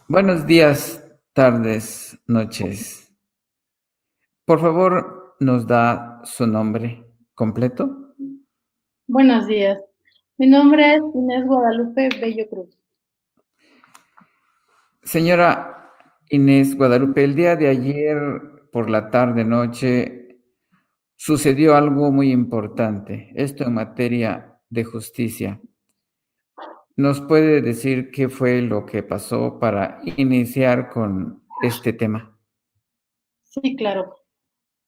Buenos días, tardes, noches. Por favor, nos da su nombre completo. Buenos días. Mi nombre es Inés Guadalupe Bello Cruz. Señora Inés Guadalupe, el día de ayer por la tarde, noche, sucedió algo muy importante, esto en materia de justicia. ¿Nos puede decir qué fue lo que pasó para iniciar con este tema? Sí, claro.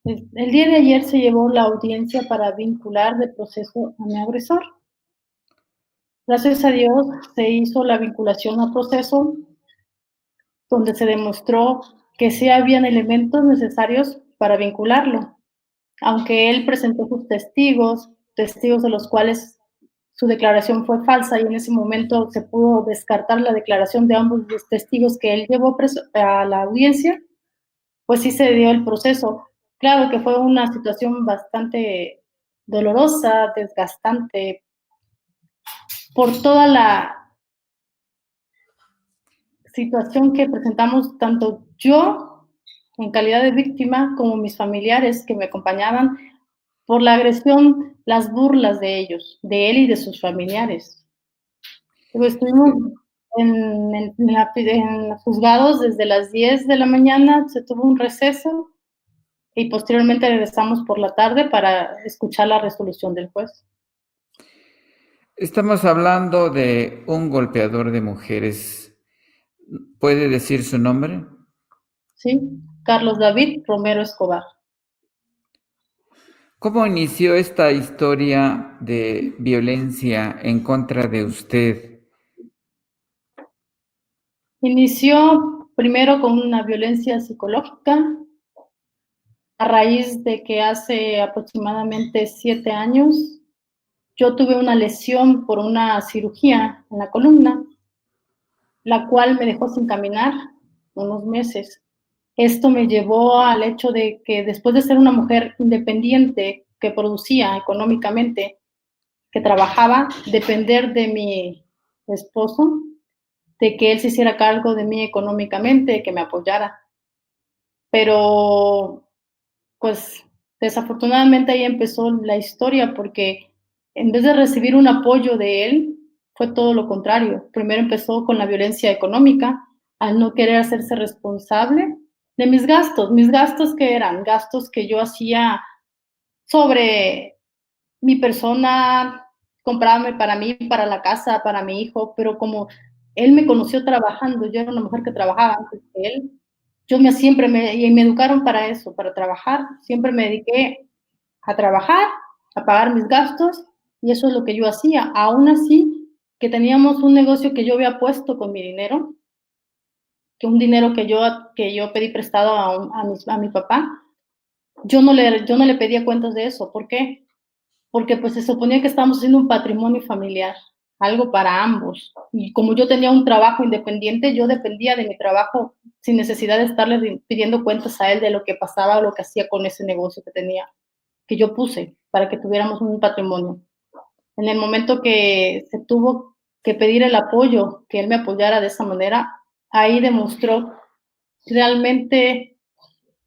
El día de ayer se llevó la audiencia para vincular de proceso a mi agresor. Gracias a Dios se hizo la vinculación a proceso, donde se demostró que sí habían elementos necesarios para vincularlo, aunque él presentó sus testigos de los cuales su declaración fue falsa y en ese momento se pudo descartar la declaración de ambos los testigos que él llevó a la audiencia. Pues sí se dio el proceso. Claro que fue una situación bastante dolorosa, desgastante, por toda la situación que presentamos tanto yo en calidad de víctima como mis familiares que me acompañaban, por la agresión, las burlas de ellos, de él y de sus familiares. Estuvimos en juzgados desde las 10 de la mañana, se tuvo un receso y posteriormente regresamos por la tarde para escuchar la resolución del juez. Estamos hablando de un golpeador de mujeres. ¿Puede decir su nombre? ¿Sí? Carlos David Romero Escobar. ¿Cómo inició esta historia de violencia en contra de usted? Inició primero con una violencia psicológica a raíz de que hace aproximadamente 7 años yo tuve una lesión por una cirugía en la columna, la cual me dejó sin caminar unos meses. Esto me llevó al hecho de que después de ser una mujer independiente que producía económicamente, que trabajaba, depender de mi esposo, de que él se hiciera cargo de mí económicamente, que me apoyara. Pero, pues, desafortunadamente ahí empezó la historia porque en vez de recibir un apoyo de él, fue todo lo contrario. Primero empezó con la violencia económica, al no querer hacerse responsable de mis gastos que eran gastos que yo hacía sobre mi persona, comprarme para mí, para la casa, para mi hijo, pero como él me conoció trabajando, yo era una mujer que trabajaba antes que él, y me educaron para eso, para trabajar, siempre me dediqué a trabajar, a pagar mis gastos, y eso es lo que yo hacía. Aún así, que teníamos un negocio que yo había puesto con mi dinero, que un dinero que yo pedí prestado a mi papá, yo no le pedía cuentas de eso. ¿Por qué? Porque pues se suponía que estábamos haciendo un patrimonio familiar, algo para ambos. Y como yo tenía un trabajo independiente, yo dependía de mi trabajo sin necesidad de estarle pidiendo cuentas a él de lo que pasaba o lo que hacía con ese negocio que tenía, que yo puse para que tuviéramos un patrimonio. En el momento que se tuvo que pedir el apoyo, que él me apoyara de esa manera, ahí demostró realmente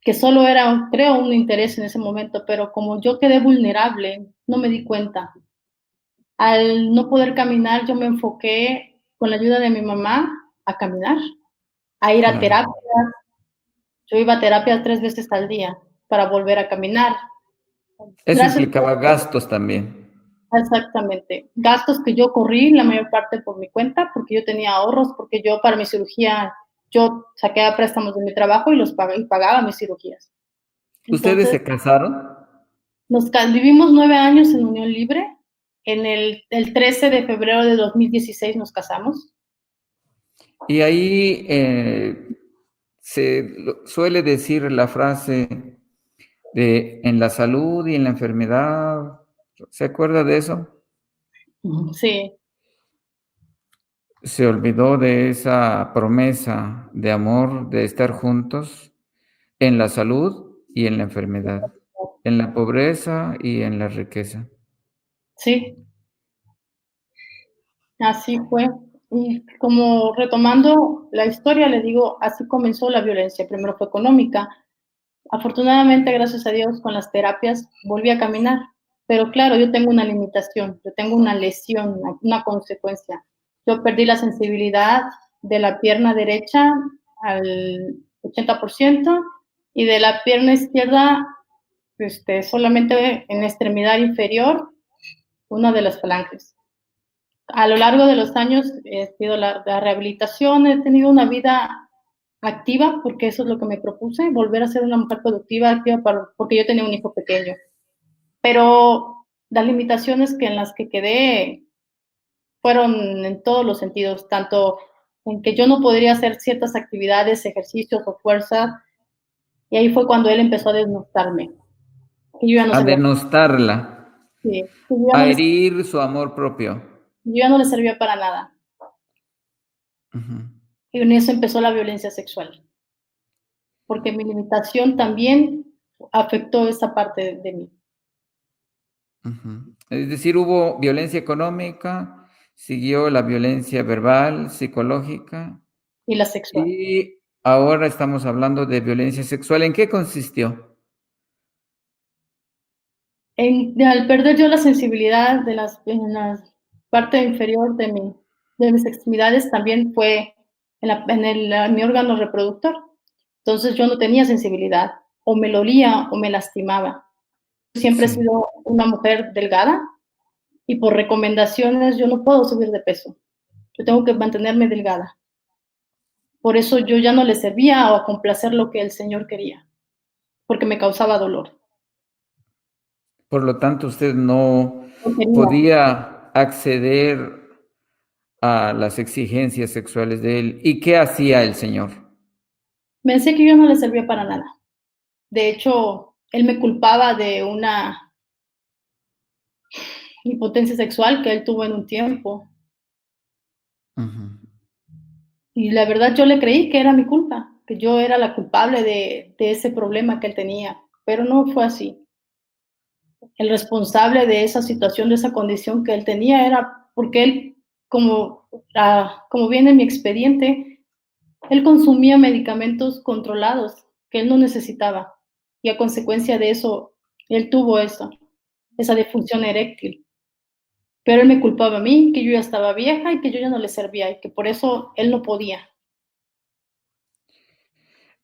que solo era, creo, un interés en ese momento, pero como yo quedé vulnerable, no me di cuenta. Al no poder caminar, yo me enfoqué con la ayuda de mi mamá a caminar, a ir a Claro. terapia. Yo iba a terapia 3 veces al día para volver a caminar. Eso Gracias. implicaba gastos también. Exactamente. Gastos que yo corrí la mayor parte por mi cuenta, porque yo tenía ahorros, porque yo para mi cirugía, yo saqué a préstamos de mi trabajo y los y pagaba mis cirugías. ¿Ustedes Entonces, se casaron? vivimos 9 años en unión libre. El 13 de febrero de 2016 nos casamos. Y ahí suele decir la frase de en la salud y en la enfermedad. ¿Se acuerda de eso? Sí, Se olvidó de esa promesa de amor, de estar juntos en la salud y en la enfermedad, en la pobreza y en la riqueza. sí, así fue. Y como retomando la historia, le digo, así comenzó la violencia. Primero fue económica. Afortunadamente, gracias a Dios, con las terapias volví a caminar. Pero claro, yo tengo una limitación, yo tengo una lesión, una consecuencia. Yo perdí la sensibilidad de la pierna derecha al 80% y de la pierna izquierda solamente en la extremidad inferior, una de las falanges. A lo largo de los años he sido la rehabilitación, he tenido una vida activa, porque eso es lo que me propuse, volver a ser una mujer productiva, activa, porque yo tenía un hijo pequeño. Pero las limitaciones en las que quedé fueron en todos los sentidos, tanto en que yo no podría hacer ciertas actividades, ejercicios o fuerza, y ahí fue cuando él empezó a desnostarme, que yo ya no A servía, denostarla, sí, a herir su amor propio. yo ya no le servía para nada. Uh-huh. Y en eso empezó la violencia sexual, porque mi limitación también afectó esa parte de mí. Uh-huh. Es decir, hubo violencia económica, siguió la violencia verbal, psicológica, Y la sexual. y ahora estamos hablando de violencia sexual. ¿En qué consistió? Al perder yo la sensibilidad en la parte inferior de mis extremidades, también fue en mi órgano reproductor. Entonces yo no tenía sensibilidad, o me dolía o me lastimaba. Siempre he Sí. sido una mujer delgada y por recomendaciones yo no puedo subir de peso. Yo tengo que mantenerme delgada. Por eso yo ya no le servía o a complacer lo que el Señor quería, porque me causaba dolor. Por lo tanto, usted no No quería. podía acceder a las exigencias sexuales de él. ¿Y qué hacía el Señor? Pensé que yo no le servía para nada. De hecho, él me culpaba de una impotencia sexual que él tuvo en un tiempo. Uh-huh. Y la verdad yo le creí que era mi culpa, que yo era la culpable de ese problema que él tenía, pero no fue así. El responsable de esa situación, de esa condición que él tenía era porque él, como viene en mi expediente, él consumía medicamentos controlados que él no necesitaba y a consecuencia de eso, él tuvo esa disfunción eréctil. Pero él me culpaba a mí, que yo ya estaba vieja y que yo ya no le servía y que por eso él no podía.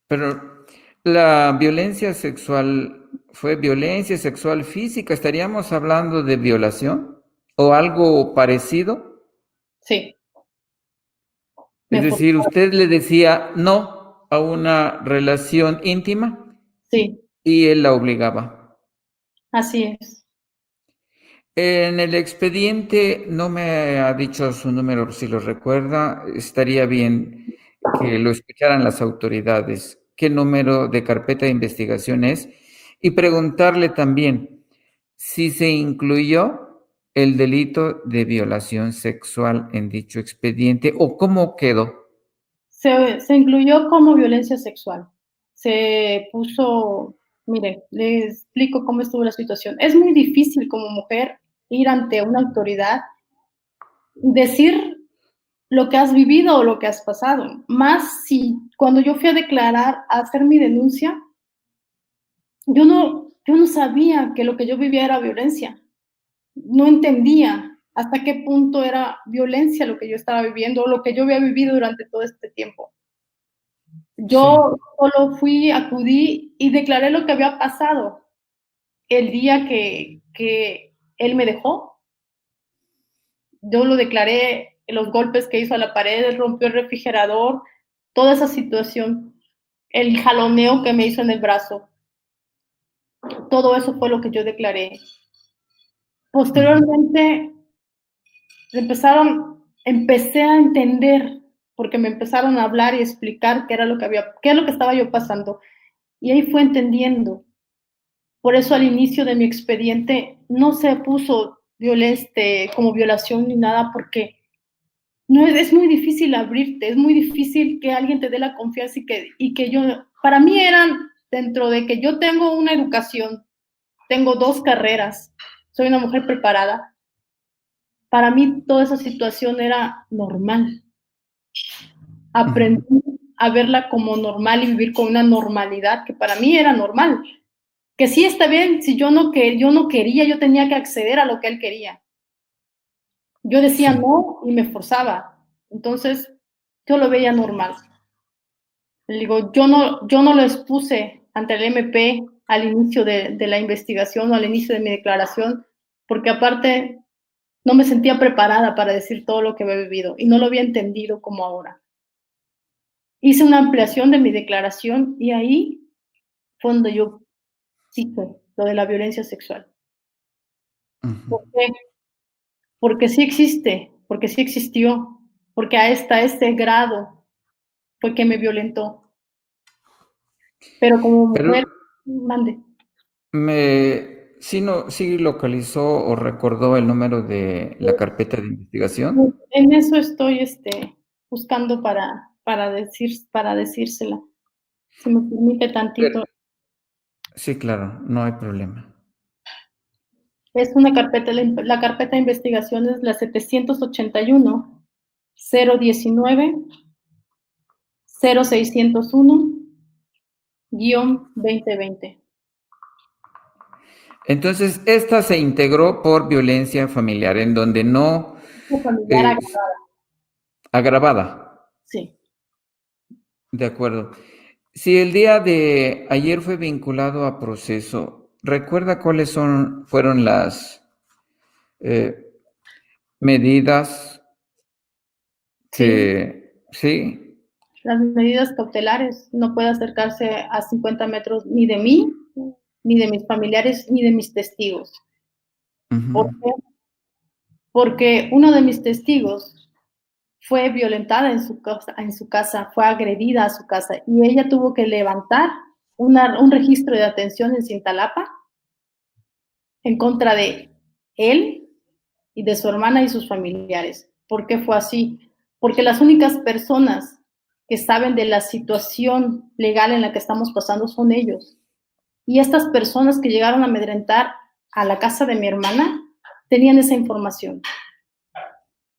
Pero la violencia sexual fue violencia sexual física. ¿Estaríamos hablando de violación o algo parecido? Sí, Es me decir, forzaba. usted le decía no a una relación íntima Sí, y él la obligaba. así es. En el expediente no me ha dicho su número, si lo recuerda, estaría bien que lo escucharan las autoridades, qué número de carpeta de investigación es, y preguntarle también si se incluyó el delito de violación sexual en dicho expediente o cómo quedó. Se incluyó como violencia sexual. Se puso, mire, les explico cómo estuvo la situación. Es muy difícil como mujer ir ante una autoridad y decir lo que has vivido o lo que has pasado. Más si cuando yo fui a declarar, a hacer mi denuncia, yo no sabía que lo que yo vivía era violencia. No entendía hasta qué punto era violencia lo que yo estaba viviendo o lo que yo había vivido durante todo este tiempo. Sí. Yo solo acudí y declaré lo que había pasado el día que él me dejó. Yo lo declaré, los golpes que hizo a la pared, él rompió el refrigerador, toda esa situación, el jaloneo que me hizo en el brazo, todo eso fue lo que yo declaré. Ujú. Posteriormente empecé a entender, porque me empezaron a hablar y explicar qué es lo que estaba yo pasando. Y ahí fue entendiendo. Por eso al inicio de mi expediente no se puso como violación ni nada, porque no es muy difícil abrirte, es muy difícil que alguien te dé la confianza y que yo, para mí eran, dentro de que yo tengo una educación, tengo 2 carreras, soy una mujer preparada, para mí toda esa situación era normal. Aprendí a verla como normal y vivir con una normalidad que para mí era normal. Que sí está bien, si yo no quería, yo tenía que acceder a lo que él quería. Yo decía Sí. no y me forzaba. Entonces, yo lo veía normal. Le digo, yo no lo expuse ante el MP al inicio de la investigación o al inicio de mi declaración, porque aparte no me sentía preparada para decir todo lo que había vivido y no lo había entendido como ahora. Hice una ampliación de mi declaración y ahí fue donde yo dije lo de la violencia sexual. Ujú. ¿Por qué? Porque sí existe, porque sí existió, porque hasta este grado fue que me violentó. Pero como Pero mujer, mande. sí, no, sí localizó o recordó el número de la carpeta de investigación. En eso estoy buscando para decírsela. Si me permite Pero- tantito. sí, claro, no hay problema. Es una carpeta, la carpeta de investigación es la 781 019 0601 2020. Entonces, esta se integró por violencia familiar, en donde no Familiar eh, agravada, agravada. sí. De acuerdo. Si el día de ayer fue vinculado a proceso, ¿recuerda cuáles fueron las eh, medidas Sí, que, sí? las medidas cautelares, no puede acercarse a 50 metros ni de mí, ni de mis familiares, ni de mis testigos. ¿Por Ujú. qué? Porque uno de mis testigos fue violentada en su casa, fue agredida a su casa y ella tuvo que levantar un registro de atención en Cintalapa en contra de él y de su hermana y sus familiares. ¿Por qué fue así? Porque las únicas personas que saben de la situación legal en la que estamos pasando son ellos. Y estas personas que llegaron a amedrentar a la casa de mi hermana tenían esa información.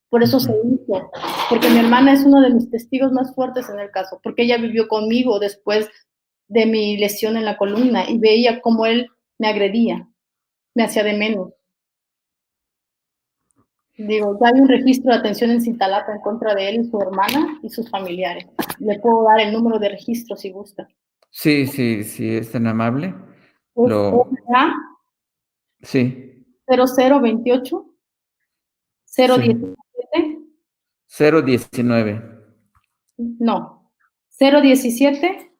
Por eso se Ujú. hizo, porque mi hermana es uno de mis testigos más fuertes en el caso, porque ella vivió conmigo después de mi lesión en la columna y veía cómo él me agredía, me hacía de menos. Digo, ya hay un registro de atención en Cintalapa en contra de él y su hermana y sus familiares. Le puedo dar el número de registro si gusta. Sí, sí, sí, es tan amable. Es RA Sí, 0028 sí. 017, 019. no, 017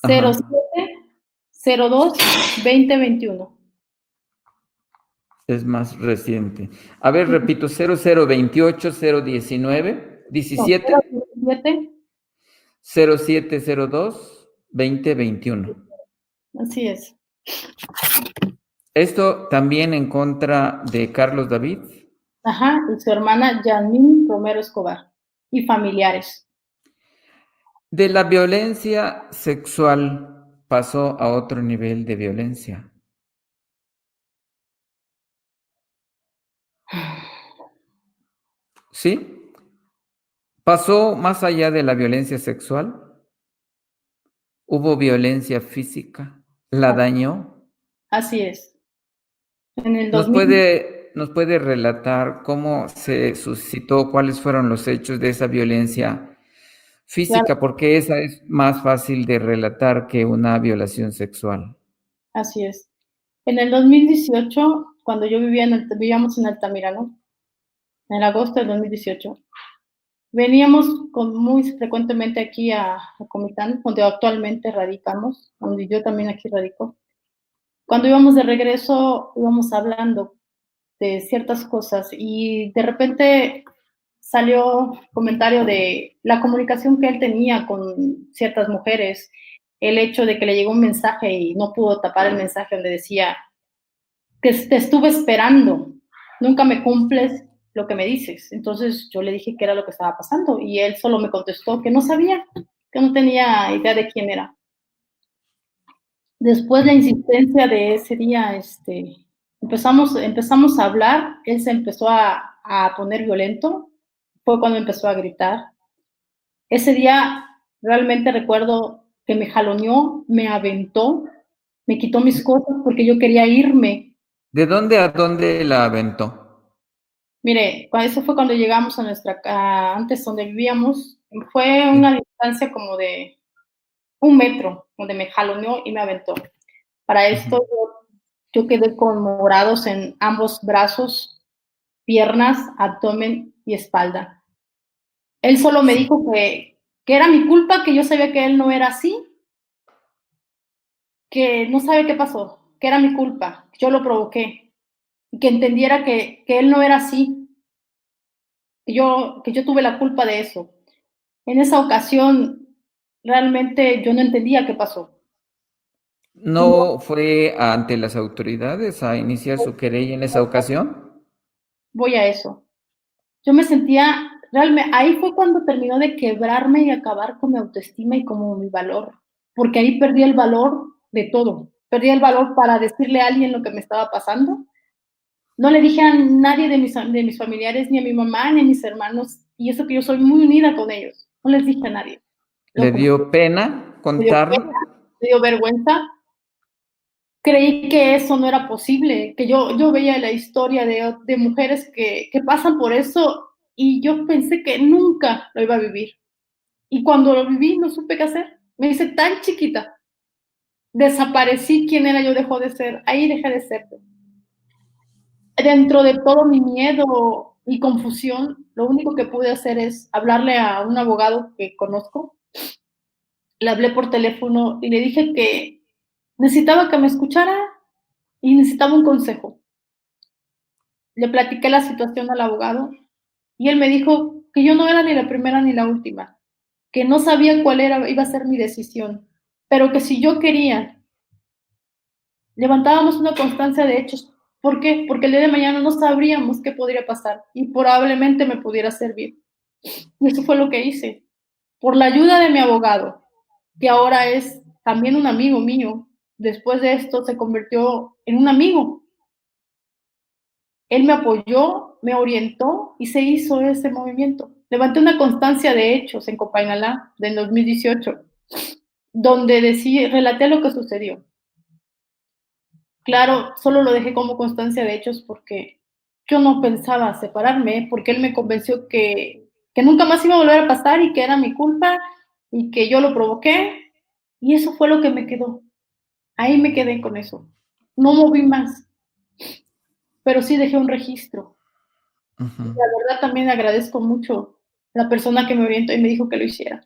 Ajá. 07 02 2021. Es más reciente. A ver, repito, 0028 019 No, 17 017, 0702 2021. así es. Esto también en contra de Carlos David. Ajá, y su hermana Janine Romero Escobar y familiares. De la violencia sexual pasó a otro nivel de violencia. ¿Sí? Pasó más allá de la violencia sexual. Hubo violencia física. La dañó. Así es. En el ¿Nos 2000, puede, nos puede relatar cómo se suscitó, cuáles fueron los hechos de esa violencia claro, física? Porque esa es más fácil de relatar que una violación sexual. así es. En el 2018, cuando yo vivíamos en Altamirano, en agosto del 2018, veníamos muy frecuentemente aquí a Comitán, donde actualmente radicamos, donde yo también aquí radico. Cuando íbamos de regreso, íbamos hablando de ciertas cosas y de repente salió comentario de la comunicación que él tenía con ciertas mujeres, el hecho de que le llegó un mensaje y no pudo tapar el mensaje donde decía que te estuve esperando, nunca me cumples lo que me dices. Entonces yo le dije qué era lo que estaba pasando y él solo me contestó que no sabía, que no tenía idea de quién era. Después la insistencia de ese día, empezamos a hablar, él se empezó a poner violento, fue cuando empezó a gritar. Ese día realmente recuerdo que me jaloneó, me aventó, me quitó mis cosas porque yo quería irme. ¿De dónde a dónde la aventó? Mire, eso fue cuando llegamos a antes donde vivíamos, fue Sí. una distancia como de 1 metro, donde me jaloneó y me aventó. Para Ujú. esto yo quedé con morados en ambos brazos, piernas, abdomen y espalda. Él solo me Sí. dijo que era mi culpa, que yo sabía que él no era así, que no sabe qué pasó, que era mi culpa, yo lo provoqué, y que entendiera que él no era así, que yo tuve la culpa de eso. En esa ocasión, realmente yo no entendía qué pasó. Y no ¿No fue ante las autoridades a iniciar su querella en esa ocasión? voy a eso. Yo me sentía, realmente, ahí fue cuando terminó de quebrarme y acabar con mi autoestima y como mi valor, porque ahí perdí el valor de todo. Perdí el valor para decirle a alguien lo que me estaba pasando. No le dije a nadie de mis familiares, ni a mi mamá, ni a mis hermanos, y eso que yo soy muy unida con ellos. No les dije a nadie. ¿Le Lo dio pena me dio contarlo? pena, me dio vergüenza. Creí que eso no era posible, que yo veía la historia de mujeres que pasan por eso y yo pensé que nunca lo iba a vivir. Y cuando lo viví no supe qué hacer. Me hice tan chiquita. Desaparecí, quién era yo dejó de ser. Ahí dejé de ser. Dentro de todo mi miedo y confusión, lo único que pude hacer es hablarle a un abogado que conozco. Le hablé por teléfono y le dije que necesitaba que me escuchara y necesitaba un consejo. Le platiqué la situación al abogado y él me dijo que yo no era ni la primera ni la última, que no sabía cuál iba a ser mi decisión, pero que si yo quería, levantábamos una constancia de hechos. ¿Por qué? Porque el día de mañana no sabríamos qué podría pasar y probablemente me pudiera servir. Y eso fue lo que hice. Por la ayuda de mi abogado, que ahora es también un amigo mío, después de esto se convirtió en un amigo. Él me apoyó, me orientó y se hizo ese movimiento. Levanté una constancia de hechos en Copainalá del 2018, donde relaté lo que sucedió. Claro, solo lo dejé como constancia de hechos porque yo no pensaba separarme, porque él me convenció que nunca más iba a volver a pasar y que era mi culpa y que yo lo provoqué. Y eso fue lo que me quedó. Ahí me quedé con eso. No moví más, pero sí dejé un registro. Ujú. La verdad también agradezco mucho la persona que me orientó y me dijo que lo hiciera,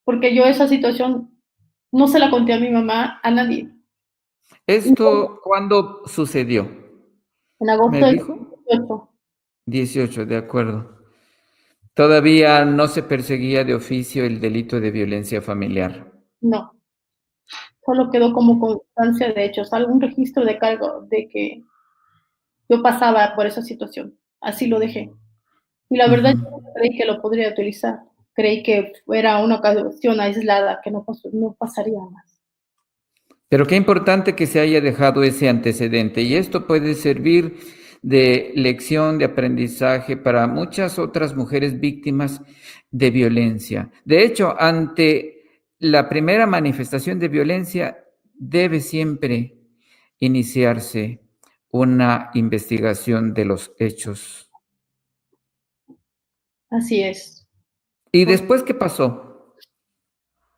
porque yo esa situación no se la conté a mi mamá, a nadie. ¿Esto cuándo sucedió? En ¿Me agosto del dijo? 18, 18, de acuerdo. Todavía no se perseguía de oficio el delito de violencia familiar. no, solo quedó como constancia de hechos, algún registro de cargo de que yo pasaba por esa situación. Así lo dejé. Y la verdad, Ujú. yo nunca creí que lo podría utilizar. Creí que fuera una ocasión aislada, que no pasaría más. Pero qué importante que se haya dejado ese antecedente y esto puede servir de lección, de aprendizaje para muchas otras mujeres víctimas de violencia. De hecho, ante la primera manifestación de violencia debe siempre iniciarse una investigación de los hechos. Así es. ¿Y Porque después qué pasó?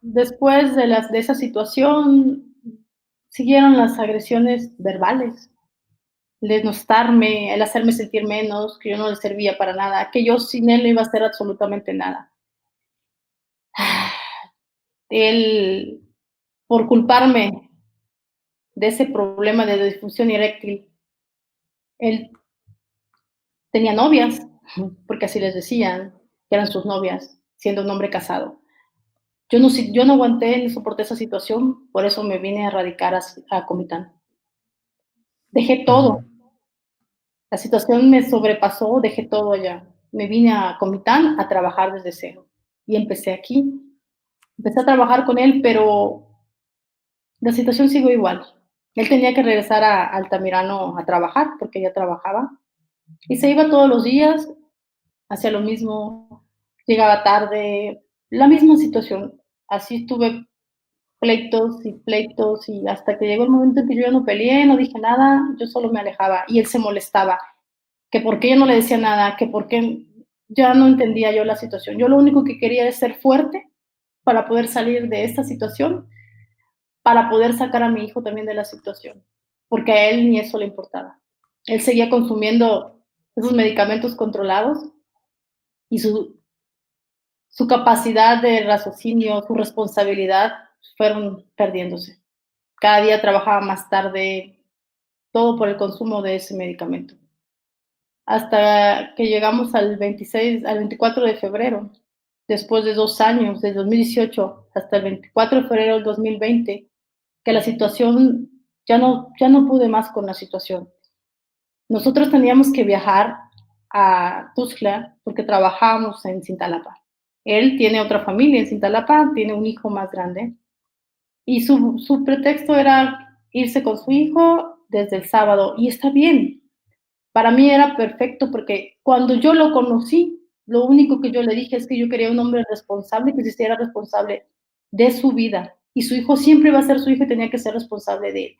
después de esa situación, siguieron las agresiones verbales, el denostarme, el hacerme sentir menos, que yo no le servía para nada, que yo sin él no iba a hacer absolutamente nada. Él, por culparme de ese problema de disfunción eréctil, él tenía novias, porque así les decían, que eran sus novias, siendo un hombre casado. Yo no aguanté ni soporté esa situación, por eso me vine a radicar a Comitán. Dejé Ujú. todo. La situación me sobrepasó, dejé todo allá. Me vine a Comitán a trabajar desde cero y empecé aquí. Empecé a trabajar con él, pero la situación siguió igual. Él tenía que regresar a Altamirano a trabajar porque ya trabajaba y se iba todos los días, hacía lo mismo, llegaba tarde, la misma situación. Así tuve pleitos y hasta que llegó el momento en que yo ya no peleé, no dije nada, yo solo me alejaba y él se molestaba, que por qué yo no le decía nada, que por qué ya no entendía yo la situación. Yo lo único que quería es ser fuerte para poder salir de esta situación, para poder sacar a mi hijo también de la situación, porque a él ni eso le importaba. Él seguía consumiendo esos medicamentos controlados y su capacidad de raciocinio, su responsabilidad fueron perdiéndose. Cada día trabajaba más tarde, todo por el consumo de ese medicamento. Hasta que llegamos al 24 de febrero, después de 2 años, del 2018 hasta el 24 de febrero del 2020, que la situación, ya no pude más con la situación. Nosotros teníamos que viajar a Tuxtla porque trabajábamos en Cintalapa. Él tiene otra familia en Cintalapa, tiene un hijo más grande y su pretexto era irse con su hijo desde el sábado y está bien. Para mí era perfecto porque cuando yo lo conocí, lo único que yo le dije es que yo quería un hombre responsable que se hiciera responsable de su vida y su hijo siempre iba a ser su hijo y tenía que ser responsable de él.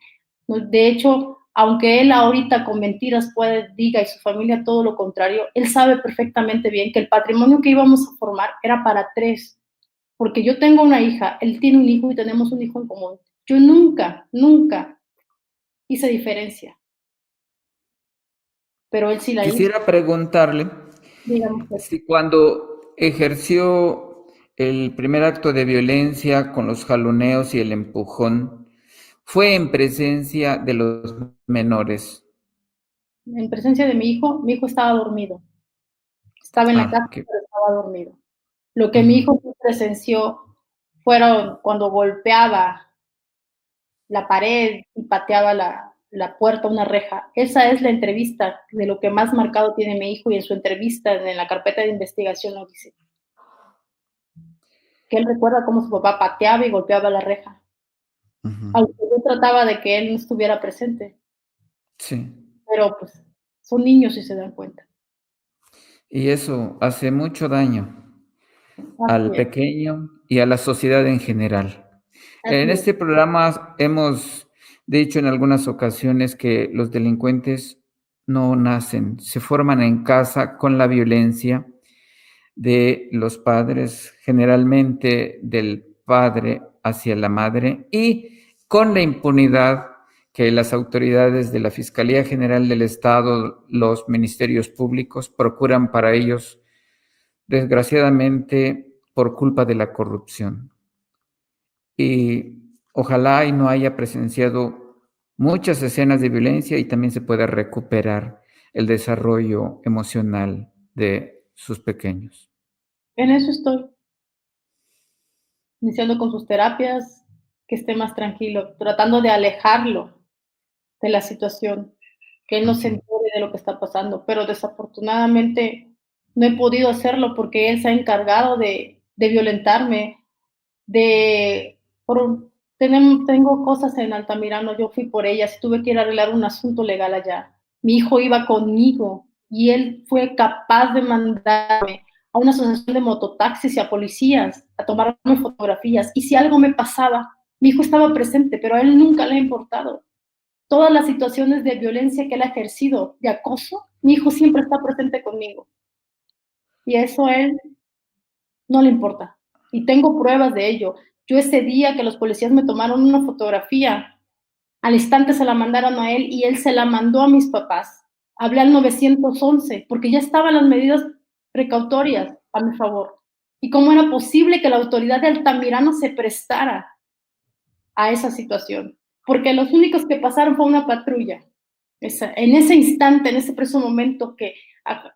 De hecho, aunque él ahorita con mentiras diga y su familia todo lo contrario, él sabe perfectamente bien que el patrimonio que íbamos a formar era para 3, porque yo tengo una hija, él tiene un hijo y tenemos un hijo en común. Yo nunca, nunca hice diferencia, pero él sí la hizo, Quisiera preguntarle digamos que si cuando ejerció el primer acto de violencia con los jaloneos y el empujón, fue en presencia de los menores. en presencia de mi hijo estaba dormido. Estaba en la casa, Que, pero estaba dormido. Lo que mi ujú, hijo presenció fueron cuando golpeaba la pared y pateaba la puerta, una reja. Esa es la entrevista de lo que más marcado tiene mi hijo y en su entrevista en la carpeta de investigación lo dice. Que él recuerda cómo su papá pateaba y golpeaba la reja. ujú, Aunque yo trataba de que él no estuviera presente, sí. pero pues son niños y se dan cuenta. Y eso hace mucho daño al Así es, pequeño y a la sociedad en general. En así es. este programa hemos dicho en algunas ocasiones que los delincuentes no nacen, se forman en casa con la violencia de los padres, generalmente del padre hacia la madre, y con la impunidad que las autoridades de la Fiscalía General del Estado, los ministerios públicos procuran para ellos, desgraciadamente por culpa de la corrupción. Y ojalá y no haya presenciado muchas escenas de violencia y también se pueda recuperar el desarrollo emocional de sus pequeños. En eso estoy. Iniciando con sus terapias, que esté más tranquilo, tratando de alejarlo de la situación, que él no se Uh-huh. entere de lo que está pasando, pero desafortunadamente no he podido hacerlo porque él se ha encargado de violentarme, de por, tengo cosas en Altamirano, yo fui por ellas, tuve que ir a arreglar un asunto legal allá. Mi hijo iba conmigo y él fue capaz de mandarme a una asociación de mototaxis y a policías a tomarme fotografías. Y si algo me pasaba, mi hijo estaba presente, pero a él nunca le ha importado. Todas las situaciones de violencia que él ha ejercido, de acoso, mi hijo siempre está presente conmigo. Y eso a él no le importa. Y tengo pruebas de ello. Yo ese día que los policías me tomaron una fotografía, al instante se la mandaron a él y él se la mandó a mis papás. Hablé al 911 porque ya estaban las medidas precautorias a mi favor. ¿Y cómo era posible que la autoridad de Altamirano se prestara a esa situación? Porque los únicos que pasaron fue una patrulla. En ese instante, en ese preciso momento que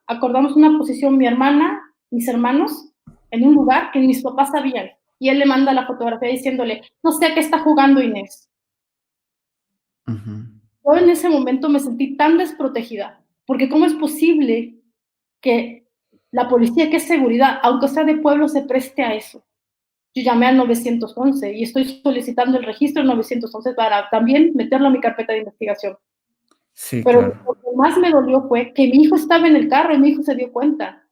acordamos una posición, mi hermana, mis hermanos, en un lugar que mis papás sabían. Y él le manda la fotografía diciéndole, no sé a qué está jugando Inés. Uh-huh. Yo en ese momento me sentí tan desprotegida, porque ¿cómo es posible que la policía, que es seguridad, aunque sea de pueblo, se preste a eso? Yo llamé al 911 y estoy solicitando el registro del 911 para también meterlo a mi carpeta de investigación. Sí, Pero lo claro. que más me dolió fue que mi hijo estaba en el carro y mi hijo se dio cuenta.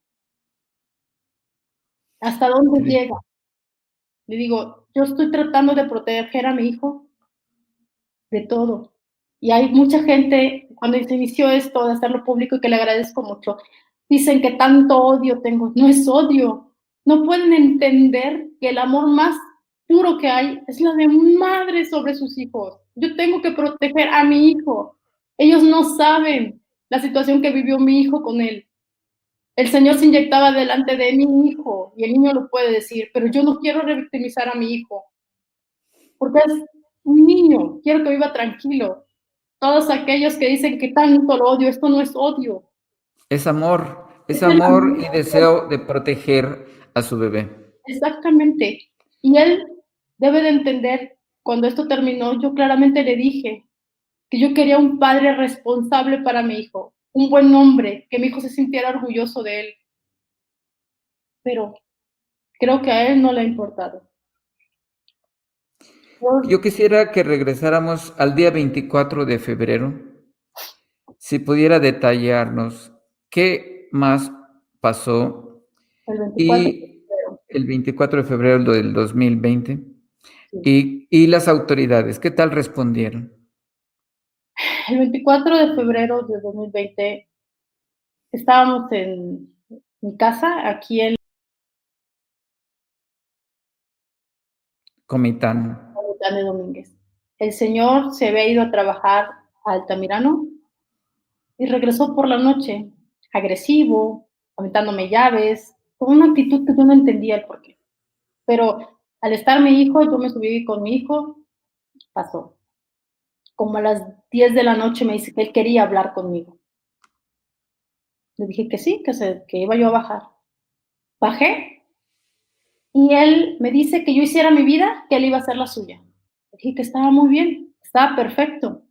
¿Hasta dónde Tri- llega? Le digo, yo estoy tratando de proteger a mi hijo de todo. Y hay mucha gente, cuando se inició esto de hacerlo público y que le agradezco mucho, dicen que tanto odio tengo. No es odio. No pueden entender que el amor más puro que hay es la de madre sobre sus hijos. Yo tengo que proteger a mi hijo. Ellos no saben la situación que vivió mi hijo con él. El Señor se inyectaba delante de mi hijo y el niño lo puede decir, pero yo no quiero revictimizar a mi hijo porque es un niño, quiero que viva tranquilo. Todos aquellos que dicen que tanto lo odio, esto no es odio. Es Es el amor y amor. deseo de proteger a su bebé. Exactamente. Y él debe de entender, cuando esto terminó, yo claramente le dije que yo quería un padre responsable para mi hijo, un buen hombre, que mi hijo se sintiera orgulloso de él. Pero creo que a él no le ha importado. Yo quisiera que regresáramos al día 24 de febrero, si pudiera detallarnos qué más pasó El 24 de y febrero. el 24 de febrero del 2020 Sí. y las autoridades, ¿qué tal respondieron? El 24 de febrero de 2020 estábamos en mi casa, aquí en Comitán. de Domínguez. El señor se había ido a trabajar a Altamirano y regresó por la noche, agresivo, aventándome llaves, con una actitud que yo no entendía el porqué. Pero al estar mi hijo, yo me subí con mi hijo, pasó. Como a las 10 de la noche me dice que él quería hablar conmigo. Le dije que sí, que iba yo a bajar. Bajé y él me dice que yo hiciera mi vida, que él iba a hacer la suya. Le dije que estaba muy bien, estaba perfecto,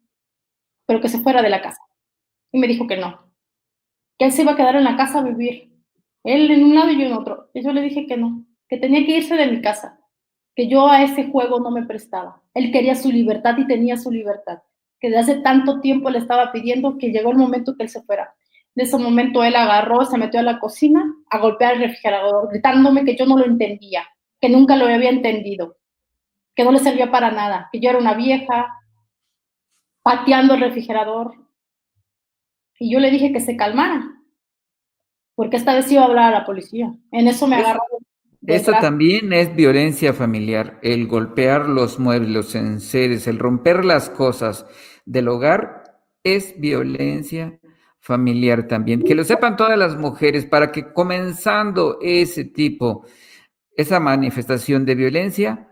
pero que se fuera de la casa. Y me dijo que él se iba a quedar en la casa a vivir. Él en un lado y yo en otro. Y yo le dije que no, que tenía que irse de mi casa, que yo a ese juego no me prestaba. Él quería su libertad y tenía su libertad, que de hace tanto tiempo le estaba pidiendo que llegó el momento que él se fuera. En ese momento él agarró, se metió a la cocina a golpear el refrigerador, gritándome que yo no lo entendía, que nunca lo había entendido, que no le servía para nada, que yo era una vieja, pateando el refrigerador. Y yo le dije que se calmara, porque esta vez iba a hablar a la policía. En eso me Es, agarró del Esto brazo. también es violencia familiar, el golpear los muebles, los enseres, el romper las cosas del hogar es violencia familiar también. Que lo sepan todas las mujeres para que comenzando ese tipo, esa manifestación de violencia,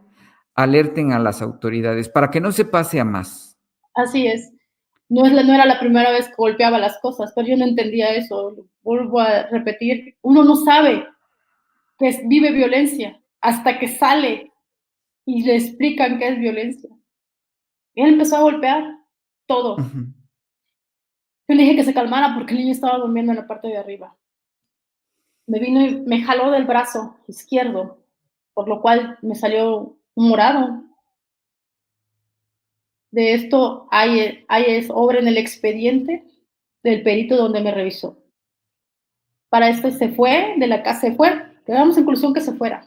alerten a las autoridades para que no se pase a más. Así es. No era la primera vez que golpeaba las cosas, pero yo no entendía eso. Vuelvo a repetir, uno no sabe que vive violencia hasta que sale y le explican qué es violencia. Y él empezó a golpear todo. Ujú. Yo le dije que se calmara porque el niño estaba durmiendo en la parte de arriba. Me vino y me jaló del brazo izquierdo, por lo cual me salió un morado. De esto hay obra en el expediente del perito donde me revisó. Para esto se fue de la casa, se fue, quedamos en conclusión que se fuera.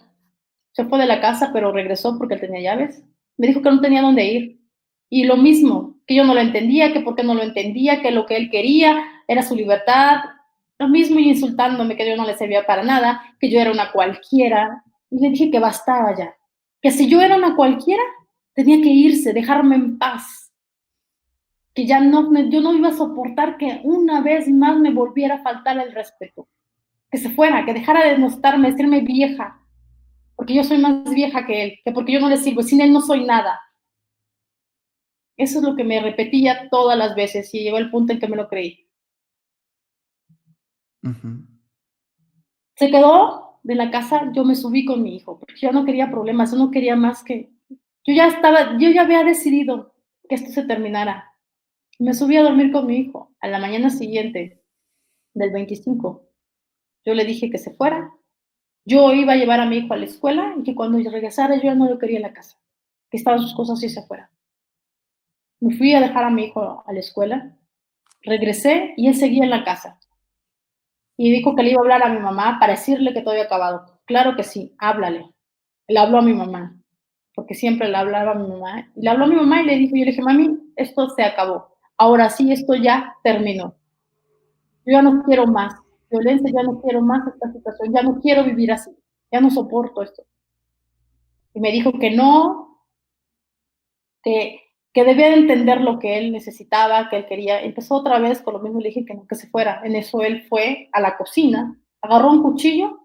Se fue de la casa, pero regresó porque él tenía llaves. Me dijo que no tenía dónde ir. Y lo mismo, que yo no lo entendía, que por qué no lo entendía, que lo que él quería era su libertad. Lo mismo y insultándome que yo no le servía para nada, que yo era una cualquiera. Y le dije que bastaba ya. Que si yo era una cualquiera, tenía que irse, dejarme en paz. Que ya no, yo no iba a soportar que una vez más me volviera a faltar el respeto. Que se fuera, que dejara de denostarme, decirme vieja, porque yo soy más vieja que él, que porque yo no le sirvo, sin él no soy nada. Eso es lo que me repetía todas las veces y llegó el punto en que me lo creí. Ujú. Se quedó de la casa, yo me subí con mi hijo, porque yo no quería problemas, yo no quería más que... yo ya había decidido que esto se terminara. Me subí a dormir con mi hijo. A la mañana siguiente, del 25, yo le dije que se fuera. Yo iba a llevar a mi hijo a la escuela y que cuando regresara yo ya no lo quería en la casa, que estaban sus cosas y se fuera. Me fui a dejar a mi hijo a la escuela, regresé y él seguía en la casa. Y dijo que le iba a hablar a mi mamá para decirle que todo había acabado. Claro que sí, háblale. Le habló a mi mamá, porque siempre le hablaba a mi mamá. Y le habló a mi mamá y le dijo, yo le dije, mami, esto se acabó. Ahora sí, esto ya terminó. Yo ya no quiero más violencia, ya no quiero más esta situación, ya no quiero vivir así, ya no soporto esto. Y me dijo que no, que debía de entender lo que él necesitaba, que él quería. Empezó otra vez con lo mismo, le dije que no, que se fuera. En eso él fue a la cocina, agarró un cuchillo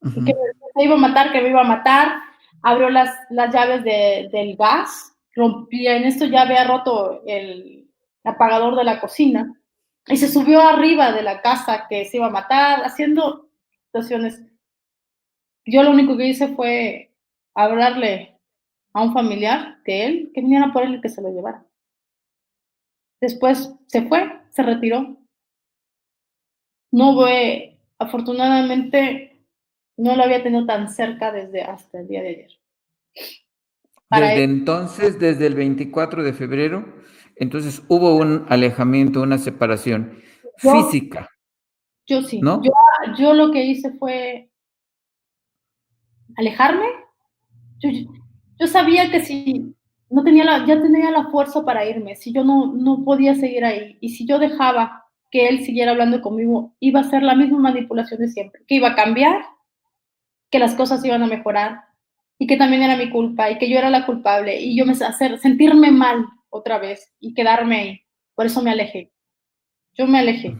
y que se iba a matar, que me iba a matar. Abrió las llaves del gas, rompía, en esto ya había roto el apagador de la cocina y se subió arriba de la casa que se iba a matar, haciendo situaciones. Yo lo único que hice fue hablarle a un familiar de él que viniera por él y que se lo llevara. Después se fue, se retiró. No voy, afortunadamente, no lo había tenido tan cerca desde hasta el día de ayer. Para Desde él, entonces, desde el 24 de febrero, entonces hubo un alejamiento, una separación yo, física, yo sí, ¿no? yo lo que hice fue alejarme. Yo, yo sabía que si no tenía ya tenía la fuerza para irme, si yo no podía seguir ahí, y si yo dejaba que él siguiera hablando conmigo, iba a ser la misma manipulación de siempre, que iba a cambiar, que las cosas iban a mejorar, y que también era mi culpa, y que yo era la culpable, y yo me hacer sentirme mal otra vez, y quedarme ahí. Por eso me alejé. Yo me alejé.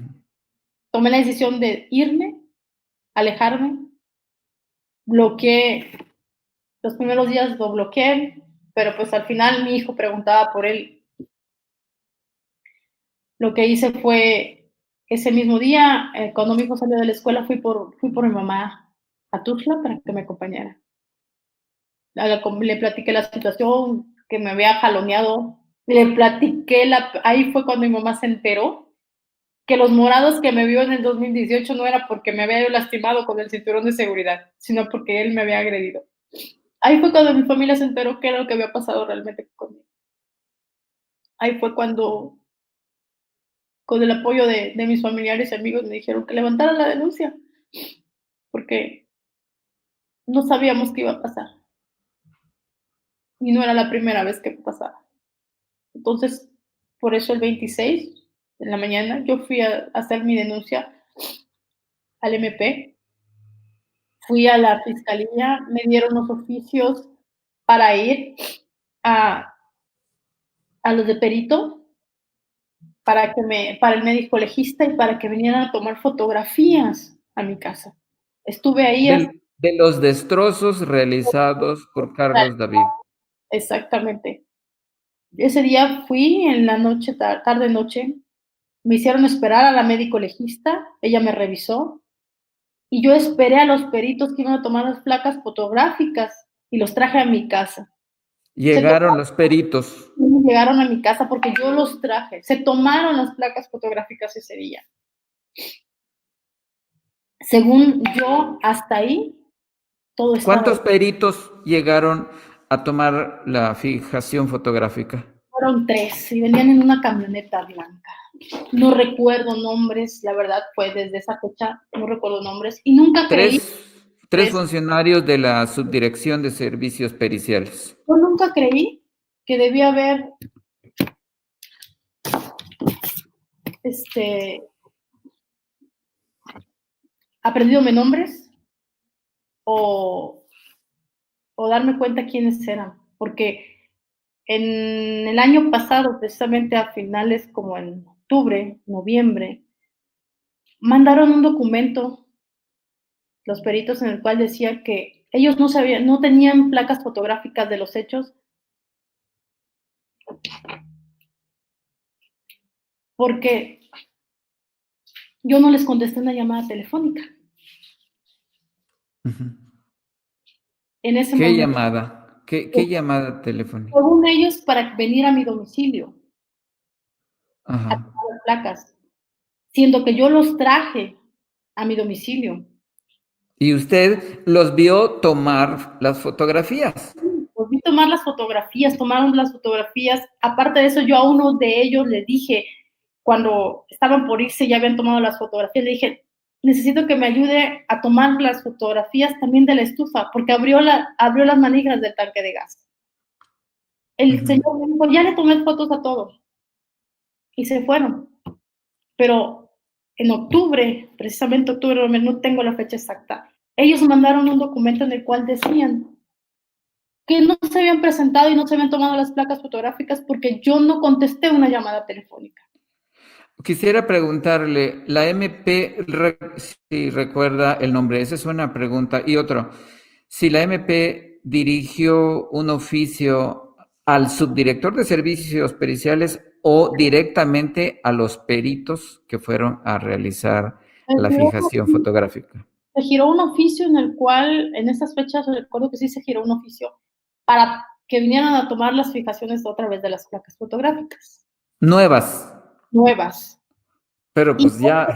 Tomé la decisión de irme, alejarme, bloqueé. Los primeros días lo bloqueé, pero pues al final mi hijo preguntaba por él. Lo que hice fue, ese mismo día, cuando mi hijo salió de la escuela, fui por mi mamá a Tuxtla para que me acompañara. Le platiqué la situación, que me había jaloneado. Le platiqué, ahí fue cuando mi mamá se enteró que los morados que me vio en el 2018 no era porque me había lastimado con el cinturón de seguridad, sino porque él me había agredido. Ahí fue cuando mi familia se enteró qué era lo que había pasado realmente conmigo. Ahí fue cuando, con el apoyo de mis familiares y amigos, me dijeron que levantara la denuncia, porque no sabíamos qué iba a pasar. Y no era la primera vez que pasaba. Entonces, por eso el 26 en la mañana yo fui a hacer mi denuncia al MP, fui a la fiscalía, me dieron los oficios para ir a, a los de perito, para el médico legista y para que vinieran a tomar fotografías a mi casa. Estuve ahí hasta... De los destrozos realizados por Carlos David. Exactamente. Ese día fui en la noche, tarde noche, me hicieron esperar a la médico legista, ella me revisó y yo esperé a los peritos que iban a tomar las placas fotográficas y los traje a mi casa. Llegaron los peritos. Llegaron a mi casa porque yo los traje, se tomaron las placas fotográficas ese día. Según yo, hasta ahí, todo estaba ¿Cuántos bien. peritos llegaron a tomar la fijación fotográfica? Fueron 3 y venían en una camioneta blanca. No recuerdo nombres, la verdad fue desde esa fecha, no recuerdo nombres y nunca creí, Tres funcionarios de la Subdirección de Servicios Periciales. yo nunca creí que debía haber aprendido nombres o, o darme cuenta quiénes eran, porque en el año pasado, precisamente a finales como en octubre, noviembre, mandaron un documento los peritos en el cual decía que ellos no sabían, no tenían placas fotográficas de los hechos porque yo no les contesté una llamada telefónica. Uh-huh. En ese ¿Qué momento, llamada? ¿Qué llamada telefónica? según ellos, para venir a mi domicilio a Ajá. tomar las placas, siendo que yo los traje a mi domicilio. Y usted los vio tomar las fotografías. Pues vi tomar las fotografías, tomaron las fotografías. Aparte de eso, yo a uno de ellos les dije, cuando estaban por irse, ya habían tomado las fotografías, le dije, necesito que me ayude a tomar las fotografías también de la estufa, porque abrió las manijas del tanque de gas. El señor me dijo, ya le tomé fotos a todos y se fueron. Pero en octubre, precisamente octubre, no tengo la fecha exacta, ellos mandaron un documento en el cual decían que no se habían presentado y no se habían tomado las placas fotográficas porque yo no contesté una llamada telefónica. Quisiera preguntarle, la MP, si recuerda el nombre, esa es una pregunta. Y otro, si la MP dirigió un oficio al subdirector de servicios periciales o directamente a los peritos que fueron a realizar la fijación fotográfica. Se giró un oficio en el cual, en esas fechas, recuerdo que sí se giró un oficio para que vinieran a tomar las fijaciones otra vez de las placas fotográficas. Nuevas. Nuevas. Pero pues ya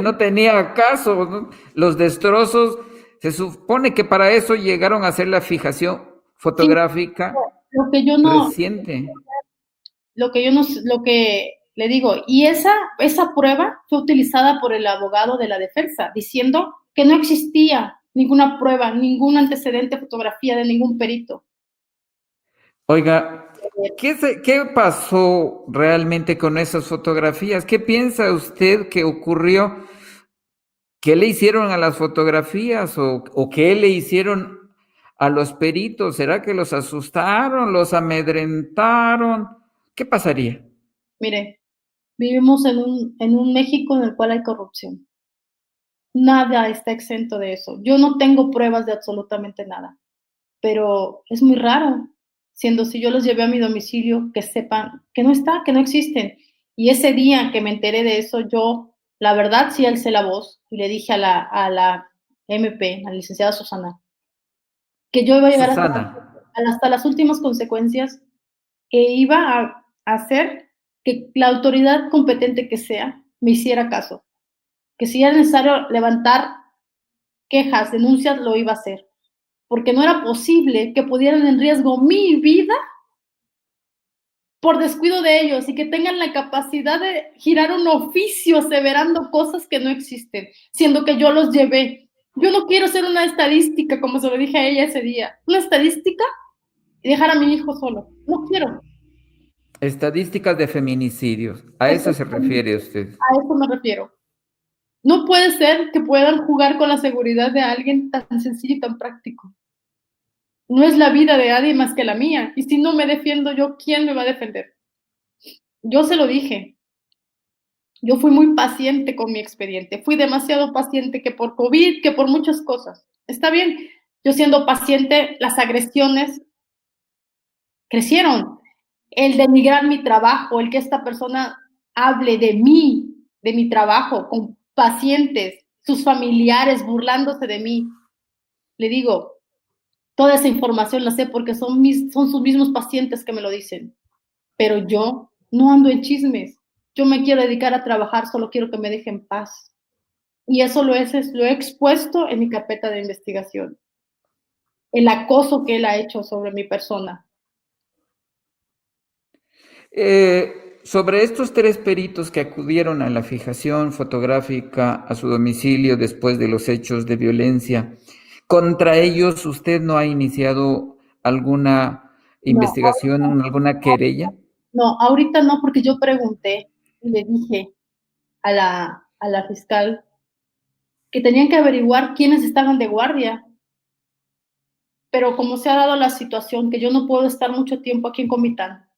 no tenía caso, ¿no? Los destrozos, se supone que para eso llegaron a hacer la fijación fotográfica lo que yo no, reciente. lo que le digo, y esa prueba fue utilizada por el abogado de la defensa, diciendo que no existía ninguna prueba, ningún antecedente, fotografía de ningún perito. Oiga, ¿qué pasó realmente con esas fotografías? ¿Qué piensa usted que ocurrió? ¿Qué le hicieron a las fotografías o qué le hicieron a los peritos? ¿Será que los asustaron, los amedrentaron? ¿Qué pasaría? Mire, vivimos en un México en el cual hay corrupción. Nada está exento de eso. Yo no tengo pruebas de absolutamente nada, pero es muy raro, siendo si yo los llevé a mi domicilio, que sepan que no existen. Y ese día que me enteré de eso, yo, la verdad, sí alcé la voz y le dije a la MP, a la licenciada Susana, que yo iba a llegar hasta las últimas consecuencias, que iba a hacer que la autoridad competente que sea me hiciera caso, que si era necesario levantar quejas, denuncias, lo iba a hacer, porque no era posible que pudieran en riesgo mi vida por descuido de ellos y que tengan la capacidad de girar un oficio aseverando cosas que no existen, siendo que yo los llevé. Yo no quiero ser una estadística, como se lo dije a ella ese día, una estadística y dejar a mi hijo solo. No quiero. Estadísticas de feminicidios, ¿a eso se refiere usted? A eso me refiero. No puede ser que puedan jugar con la seguridad de alguien tan sencillo y tan práctico. No es la vida de nadie más que la mía. Y si no me defiendo yo, ¿quién me va a defender? Yo se lo dije. Yo fui muy paciente con mi expediente. Fui demasiado paciente que por COVID, que por muchas cosas. Está bien. Yo siendo paciente, las agresiones crecieron. El denigrar mi trabajo, el que esta persona hable de mí, de mi trabajo, con pacientes, sus familiares burlándose de mí. Le digo, toda esa información la sé porque son sus mismos pacientes que me lo dicen. Pero yo no ando en chismes. Yo me quiero dedicar a trabajar, solo quiero que me dejen paz. Y eso lo he expuesto en mi carpeta de investigación. El acoso que él ha hecho sobre mi persona. Sobre estos 3 peritos que acudieron a la fijación fotográfica a su domicilio después de los hechos de violencia, ¿contra ellos usted no ha iniciado alguna investigación, alguna querella? No, ahorita no, porque yo pregunté y le dije a la fiscal que tenían que averiguar quiénes estaban de guardia. Pero como se ha dado la situación que yo no puedo estar mucho tiempo aquí en Comitán,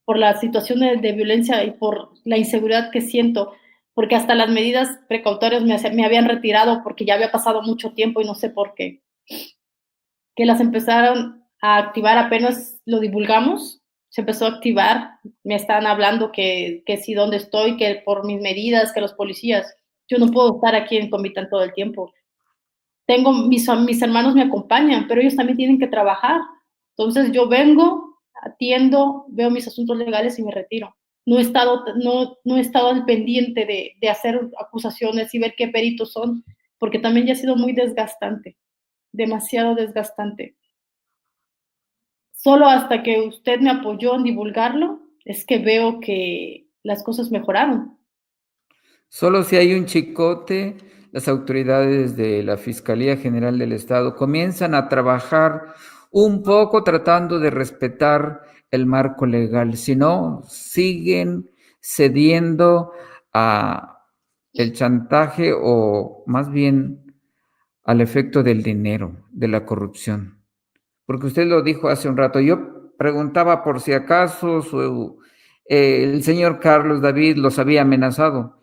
por la situación de violencia y por la inseguridad que siento, porque hasta las medidas precautorias me habían retirado porque ya había pasado mucho tiempo y no sé por qué. Que las empezaron a activar apenas lo divulgamos, se empezó a activar, me están hablando que sí, dónde estoy, que por mis medidas, que los policías, yo no puedo estar aquí en Comitán todo el tiempo. Mis hermanos me acompañan, pero ellos también tienen que trabajar. Entonces yo vengo, atiendo, veo mis asuntos legales y me retiro. No he estado al pendiente de hacer acusaciones y ver qué peritos son, porque también ya ha sido muy desgastante, demasiado desgastante. Solo hasta que usted me apoyó en divulgarlo, es que veo que las cosas mejoraron. Solo si hay un chicote, las autoridades de la Fiscalía General del Estado comienzan a trabajar un poco tratando de respetar el marco legal. Si no, siguen cediendo a el chantaje o más bien al efecto del dinero, de la corrupción. Porque usted lo dijo hace un rato. Yo preguntaba por si acaso el señor Carlos David los había amenazado.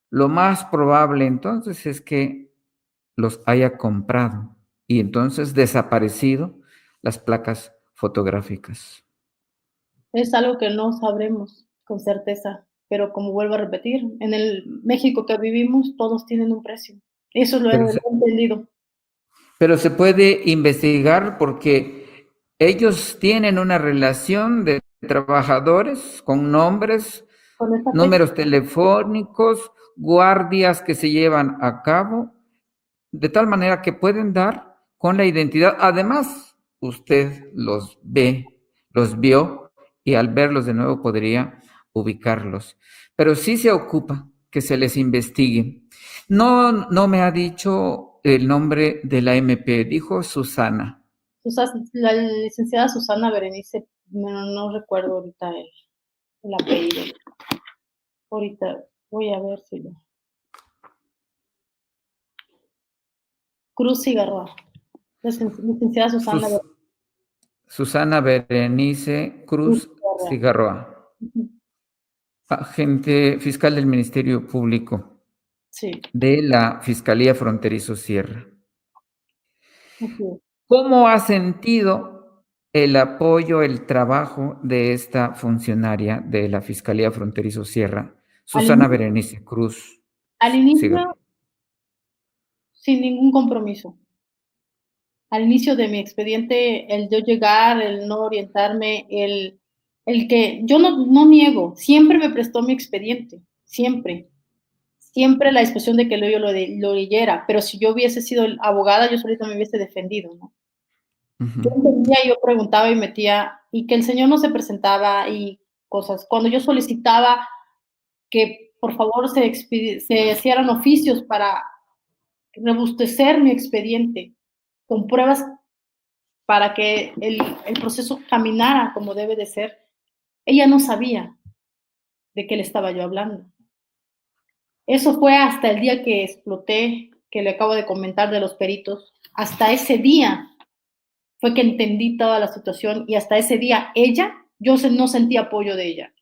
Lo más probable entonces es que los haya comprado y entonces desaparecido las placas fotográficas. Es algo que no sabremos con certeza, pero como vuelvo a repetir, en el México que vivimos todos tienen un precio. Eso lo he Pero se, entendido. pero se puede investigar porque ellos tienen una relación de trabajadores con nombres, Con esta fecha, números telefónicos, guardias que se llevan a cabo, de tal manera que pueden dar con la identidad. Además, usted los ve, los vio y al verlos de nuevo podría ubicarlos. Pero sí se ocupa que se les investigue. No me ha dicho el nombre de la MP, dijo Susana. La licenciada Susana Berenice, no recuerdo ahorita el apellido. Ahorita voy a ver si lo. Cruz Cigarroa. Licenciada Susana Sus, Susana Berenice Cruz Cruz Cigarroa. Cigarroa, agente fiscal del Ministerio Público Sí, de la Fiscalía Fronterizo Sierra. así es. ¿Cómo ha sentido el apoyo, el trabajo de esta funcionaria de la Fiscalía Fronterizo Sierra, Al Susana inicio, Berenice Cruz al inicio, Cigarro? sin ningún compromiso. Al inicio de mi expediente, el yo llegar, el no orientarme, el que yo no niego, siempre me prestó mi expediente, siempre. Siempre la disposición de que yo lo leyera, pero si yo hubiese sido abogada, yo solita me hubiese defendido, ¿no? Yo Uh-huh. entendía, yo preguntaba y metía, y que el señor no se presentaba y cosas. Cuando yo solicitaba que por favor se hicieran oficios para robustecer mi expediente con pruebas para que el proceso caminara como debe de ser, ella no sabía de qué le estaba yo hablando. Eso fue hasta el día que exploté, que le acabo de comentar de los peritos. Hasta ese día fue que entendí toda la situación y hasta ese día yo no sentí apoyo de ella,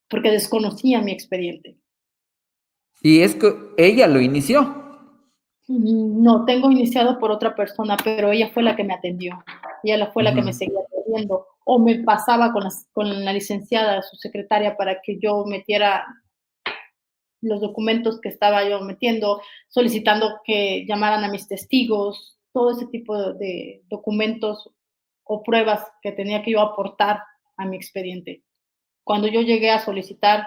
porque desconocía mi expediente. Y es que ella lo inició. No, tengo iniciado por otra persona, pero ella fue la que me atendió. Ella fue la que me Uh-huh. seguía atendiendo. O me pasaba con la licenciada, su secretaria, para que yo metiera los documentos que estaba yo metiendo, solicitando que llamaran a mis testigos, todo ese tipo de documentos o pruebas que tenía que yo aportar a mi expediente. Cuando yo llegué a solicitar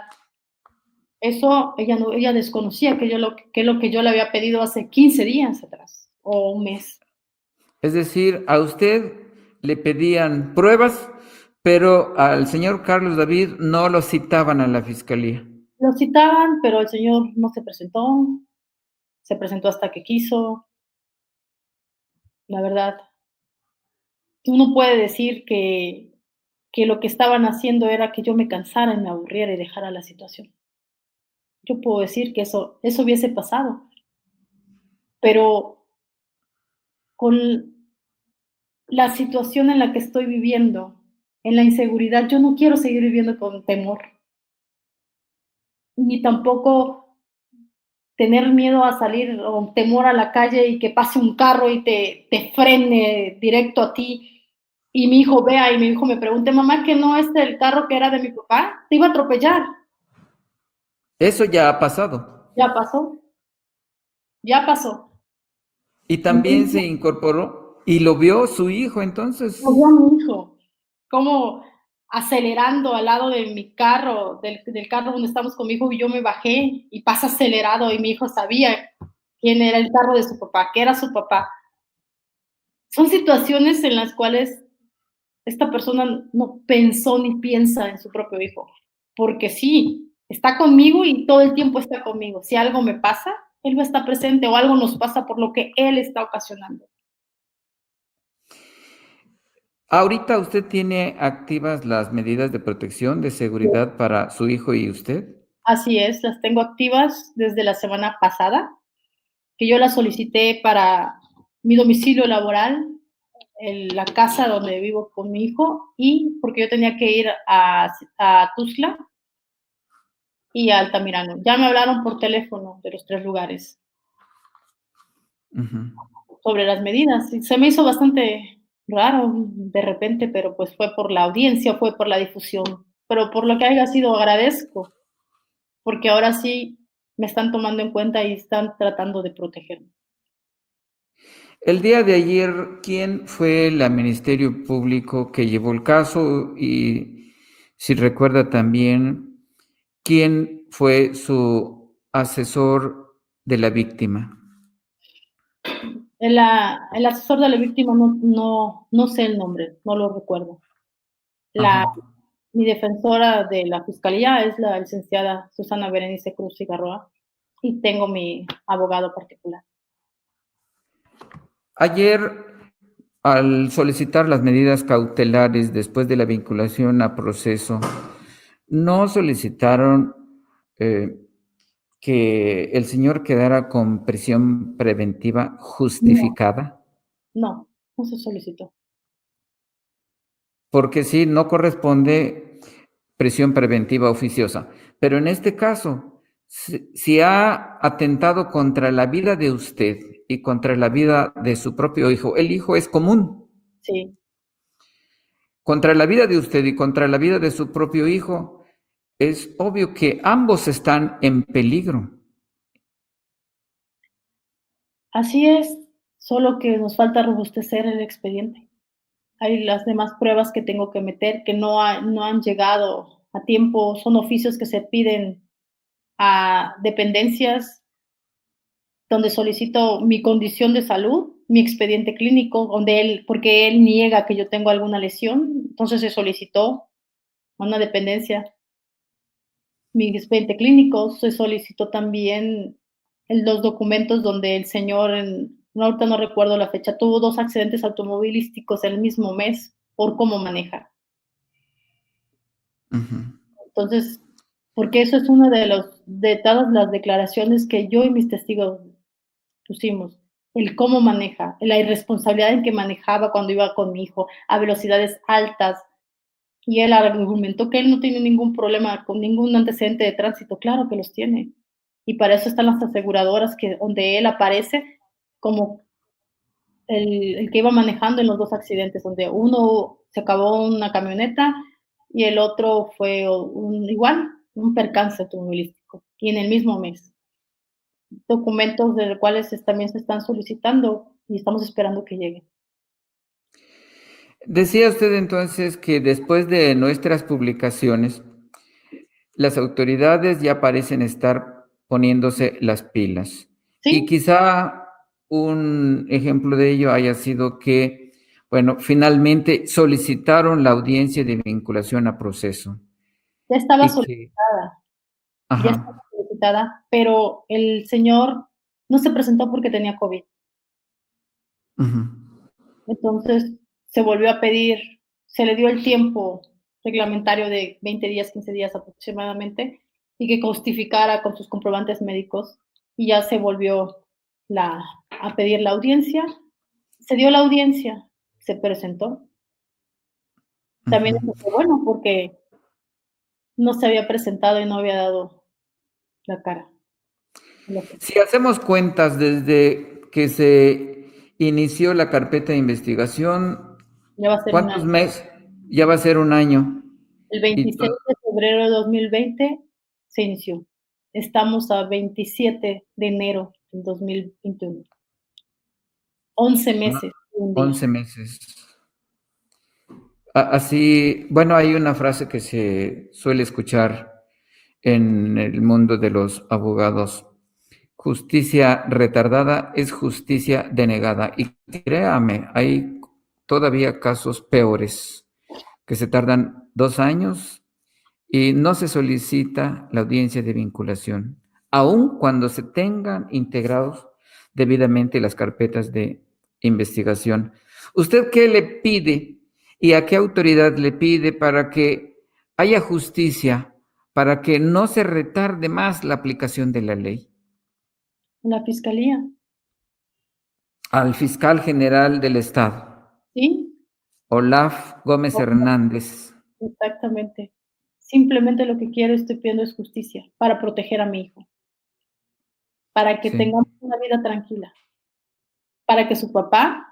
eso, ella desconocía que lo que yo le había pedido hace 15 días atrás o un mes. Es decir, a usted le pedían pruebas, pero al señor Carlos David no lo citaban a la fiscalía. Lo citaban, pero el señor no se presentó hasta que quiso. La verdad, uno puede decir que lo que estaban haciendo era que yo me cansara y me aburriera y dejara la situación. Yo puedo decir que eso hubiese pasado, pero con la situación en la que estoy viviendo, en la inseguridad, yo no quiero seguir viviendo con temor, ni tampoco tener miedo a salir o temor a la calle y que pase un carro y te frene directo a ti y mi hijo vea y mi hijo me pregunte, mamá, ¿que no es el carro que era de mi papá? Te iba a atropellar. Eso ya ha pasado. Ya pasó, ya pasó. Y también se incorporó y lo vio su hijo entonces. Movió a mi hijo, como acelerando al lado de mi carro, del carro donde estamos con mi hijo, y yo me bajé y pasa acelerado y mi hijo sabía quién era el carro de su papá, que era su papá. Son situaciones en las cuales esta persona no pensó ni piensa en su propio hijo, porque sí. está conmigo y todo el tiempo está conmigo. Si algo me pasa, él va a estar presente o algo nos pasa por lo que él está ocasionando. ¿Ahorita usted tiene activas las medidas de protección, de seguridad para su hijo y usted? Así es, las tengo activas desde la semana pasada, que yo las solicité para mi domicilio laboral, la casa donde vivo con mi hijo, y porque yo tenía que ir a Tuzla y a Altamirano. Ya me hablaron por teléfono de los 3 lugares Ujú. sobre las medidas. Y se me hizo bastante raro de repente, pero pues fue por la audiencia, fue por la difusión. Pero por lo que haya sido, agradezco, porque ahora sí me están tomando en cuenta y están tratando de protegerme. El día de ayer, ¿quién fue el Ministerio Público que llevó el caso? Y si recuerda también, ¿quién fue su asesor de la víctima? El asesor de la víctima no sé el nombre, no lo recuerdo. La, Ajá. mi defensora de la fiscalía es la licenciada Susana Berenice Cruz Cigarroa y tengo mi abogado particular. Ayer, al solicitar las medidas cautelares después de la vinculación a proceso, ¿no solicitaron eh, que el señor quedara con prisión preventiva No, justificada? no se solicitó. Porque sí, no corresponde prisión preventiva oficiosa. Pero en este caso, si ha atentado contra la vida de usted y contra la vida de su propio hijo, el hijo es común, Sí, contra la vida de usted y contra la vida de su propio hijo, es obvio que ambos están en peligro. así es, solo que nos falta robustecer el expediente. Hay las demás pruebas que tengo que meter que no han llegado a tiempo, son oficios que se piden a dependencias donde solicito mi condición de salud, mi expediente clínico, donde porque él niega que yo tengo alguna lesión, entonces se solicitó a una dependencia mi expediente clínico, se solicitó también los documentos donde el señor, no, ahorita no recuerdo la fecha, tuvo 2 accidentes automovilísticos el mismo mes por cómo maneja. Uh -huh. Entonces, porque eso es una de todas las declaraciones que yo y mis testigos pusimos, el cómo maneja, la irresponsabilidad en que manejaba cuando iba con mi hijo a velocidades altas. Y él argumentó que él no tiene ningún problema con ningún antecedente de tránsito. Claro que los tiene. Y para eso están las aseguradoras que, donde él aparece como el que iba manejando en los 2 accidentes, donde uno se acabó una camioneta y el otro fue igual, un percance automovilístico. Y en el mismo mes. Documentos de los cuales también se están solicitando y estamos esperando que lleguen. Decía usted entonces que después de nuestras publicaciones, las autoridades ya parecen estar poniéndose las pilas. Y ¿Sí? quizá un ejemplo de ello haya sido que, bueno, finalmente solicitaron la audiencia de vinculación a proceso. Ya estaba Y que, solicitada. Ya estaba ajá, solicitada, pero el señor no se presentó porque tenía COVID. uh-huh, Entonces se volvió a pedir, se le dio el tiempo reglamentario de 20 días, 15 días aproximadamente, y que justificara con sus comprobantes médicos, y ya se volvió a pedir la audiencia. Se dio la audiencia, se presentó. También uh-huh. eso fue bueno porque no se había presentado y no había dado la cara. Si hacemos cuentas desde que se inició la carpeta de investigación, Ya va a ser un ¿cuántos año. meses? Ya va a ser un año. El Y 26 de febrero de 2020 se inició. Estamos a 27 de enero del 2021. 11 meses y un día. 11 meses. Así, bueno, hay una frase que se suele escuchar en el mundo de los abogados. Justicia retardada es justicia denegada. Y créame, hay todavía casos peores que se tardan 2 años y no se solicita la audiencia de vinculación, aun cuando se tengan integrados debidamente las carpetas de investigación. ¿Usted qué le pide y a qué autoridad le pide para que haya justicia, para que no se retarde más la aplicación de la ley? La fiscalía, Al fiscal general del Estado, ¿sí? Olaf Gómez Hernández. Exactamente. Simplemente lo que quiero, estoy pidiendo es justicia para proteger a mi hijo, para que Sí. tengamos una vida tranquila, para que su papá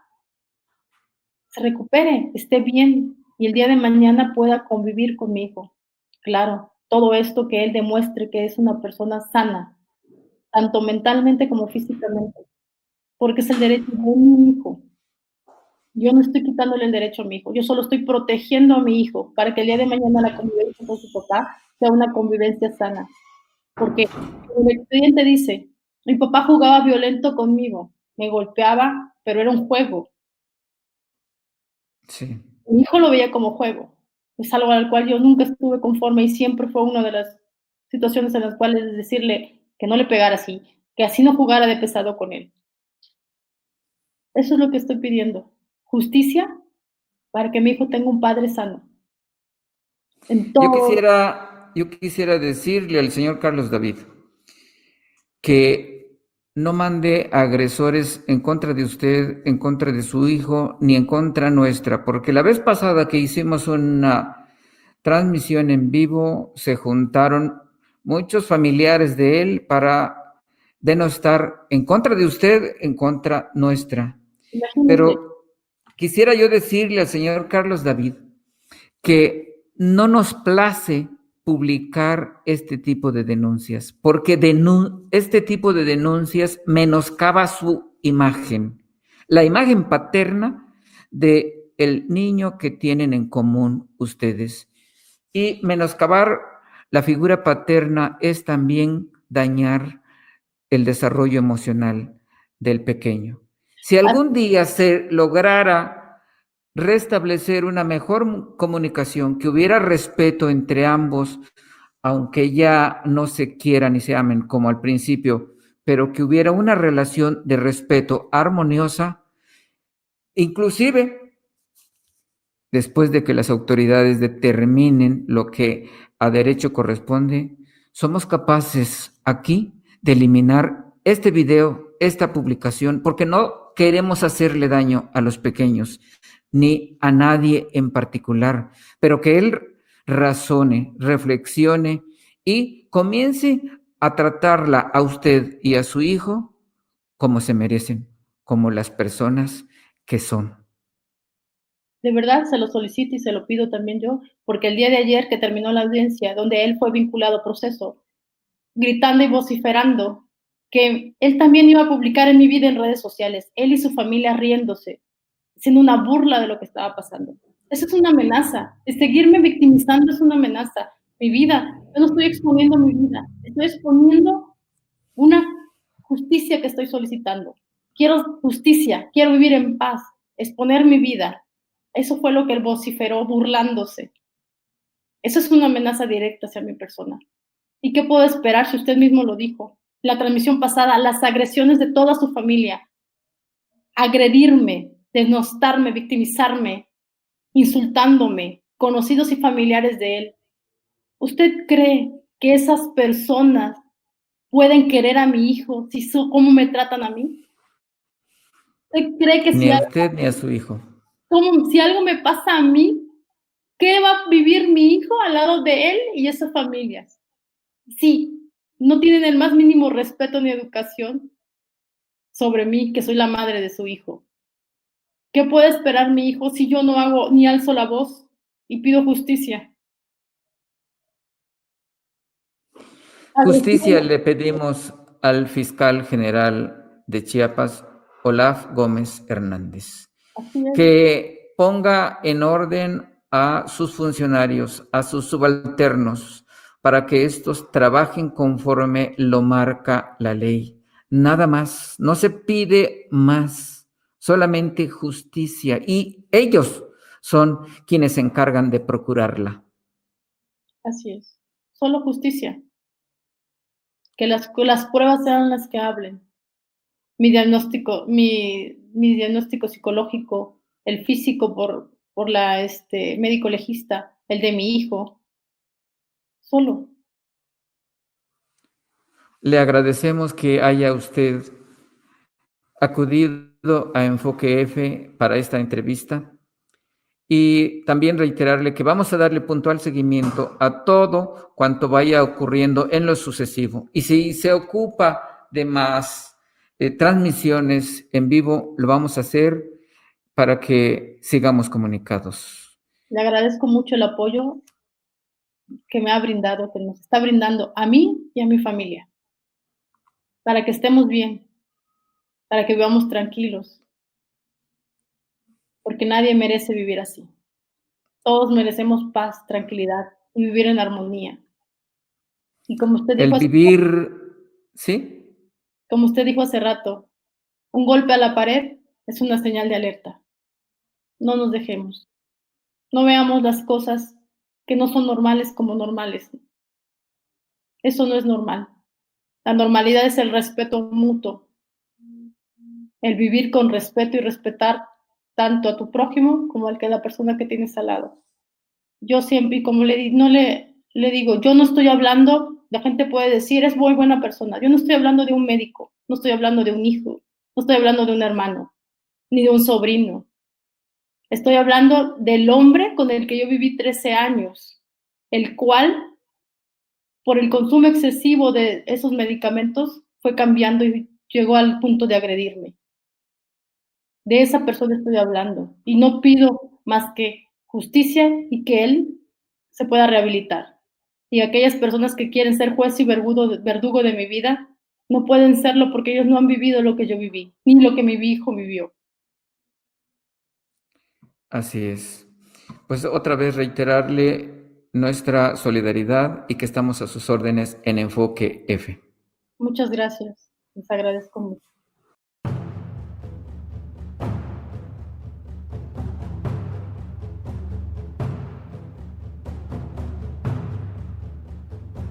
se recupere, esté bien y el día de mañana pueda convivir con mi hijo. Claro, todo esto que él demuestre que es una persona sana, tanto mentalmente como físicamente, porque es el derecho de mi hijo. Yo no estoy quitándole el derecho a mi hijo, yo solo estoy protegiendo a mi hijo para que el día de mañana la convivencia con su papá sea una convivencia sana. Porque el expediente dice, mi papá jugaba violento conmigo, me golpeaba, pero era un juego. Sí. Mi hijo lo veía como juego. Es algo al cual yo nunca estuve conforme y siempre fue una de las situaciones en las cuales decirle que no le pegara así, que así no jugara de pesado con él. Eso es lo que estoy pidiendo. Justicia para que mi hijo tenga un padre sano. En Yo todo. quisiera decirle al señor Carlos David que no mande agresores en contra de usted, en contra de su hijo, ni en contra nuestra, porque la vez pasada que hicimos una transmisión en vivo, se juntaron muchos familiares de él para denostar en contra de usted, en contra nuestra. Imagínese, Pero quisiera yo decirle al señor Carlos David que no nos place publicar este tipo de denuncias, porque este tipo de denuncias menoscaba su imagen, la imagen paterna de el niño que tienen en común ustedes. Y menoscabar la figura paterna es también dañar el desarrollo emocional del pequeño. Si algún día se lograra restablecer una mejor comunicación, que hubiera respeto entre ambos, aunque ya no se quieran y se amen como al principio, pero que hubiera una relación de respeto armoniosa, inclusive después de que las autoridades determinen lo que a derecho corresponde, somos capaces aquí de eliminar este video, esta publicación, porque no queremos hacerle daño a los pequeños, ni a nadie en particular, pero que él razone, reflexione y comience a tratarla a usted y a su hijo como se merecen, como las personas que son. de verdad se lo solicito y se lo pido también yo, porque el día de ayer que terminó la audiencia, donde él fue vinculado a proceso, gritando y vociferando que él también iba a publicar en mi vida en redes sociales, él y su familia riéndose, siendo una burla de lo que estaba pasando. Eso es una amenaza, es seguirme victimizando es una amenaza. Mi vida, yo no estoy exponiendo mi vida, estoy exponiendo una justicia que estoy solicitando. Quiero justicia, quiero vivir en paz, exponer mi vida. Eso fue lo que él vociferó burlándose. Eso es una amenaza directa hacia mi persona. ¿Y qué puedo esperar si usted mismo lo dijo? La transmisión pasada, las agresiones de toda su familia, agredirme, denostarme, victimizarme, insultándome, conocidos y familiares de él. ¿Usted cree que esas personas pueden querer a mi hijo si cómo me tratan a mí? ¿Usted cree que Ni a usted ni a su hijo. si algo me pasa a mí, qué va a vivir mi hijo al lado de él y esas familias? Sí, no tienen el más mínimo respeto ni educación sobre mí, que soy la madre de su hijo. ¿Qué puede esperar mi hijo si yo no hago ni alzo la voz y pido justicia? Justicia le pedimos al fiscal general de Chiapas, Olaf Gómez Hernández, Así es. que ponga en orden a sus funcionarios, a sus subalternos, para que estos trabajen conforme lo marca la ley. Nada más, no se pide más, solamente justicia, y ellos son quienes se encargan de procurarla. Así es. Solo justicia. Que las pruebas sean las que hablen. Mi diagnóstico psicológico, el físico por la médico legista, el de mi hijo, solo. Le agradecemos que haya usted acudido a Enfoque F para esta entrevista y también reiterarle que vamos a darle puntual seguimiento a todo cuanto vaya ocurriendo en lo sucesivo. Y si se ocupa de más transmisiones en vivo, lo vamos a hacer para que sigamos comunicados. Le agradezco mucho el apoyo que me ha brindado, que nos está brindando a mí y a mi familia, para que estemos bien, para que vivamos tranquilos, porque nadie merece vivir así. Todos merecemos paz, tranquilidad y vivir en armonía. Y como usted El dijo vivir, ¿sí? como usted dijo hace rato, un golpe a la pared es una señal de alerta. No nos dejemos. No veamos las cosas que no son normales como normales. Eso no es normal. La normalidad es el respeto mutuo, el vivir con respeto y respetar tanto a tu prójimo como al que la persona que tienes al lado. Yo siempre, y como no le digo, yo no estoy hablando, la gente puede decir, es muy buena persona. Yo no estoy hablando de un médico, no estoy hablando de un hijo, no estoy hablando de un hermano, ni de un sobrino. Estoy hablando del hombre con el que yo viví 13 años, el cual, por el consumo excesivo de esos medicamentos, fue cambiando y llegó al punto de agredirme. De esa persona estoy hablando y no pido más que justicia y que él se pueda rehabilitar. Y aquellas personas que quieren ser juez y verdugo de mi vida no pueden serlo porque ellos no han vivido lo que yo viví, ni lo que mi hijo vivió. Así es. Pues otra vez reiterarle nuestra solidaridad y que estamos a sus órdenes en Enfoque F. Muchas gracias, les agradezco mucho.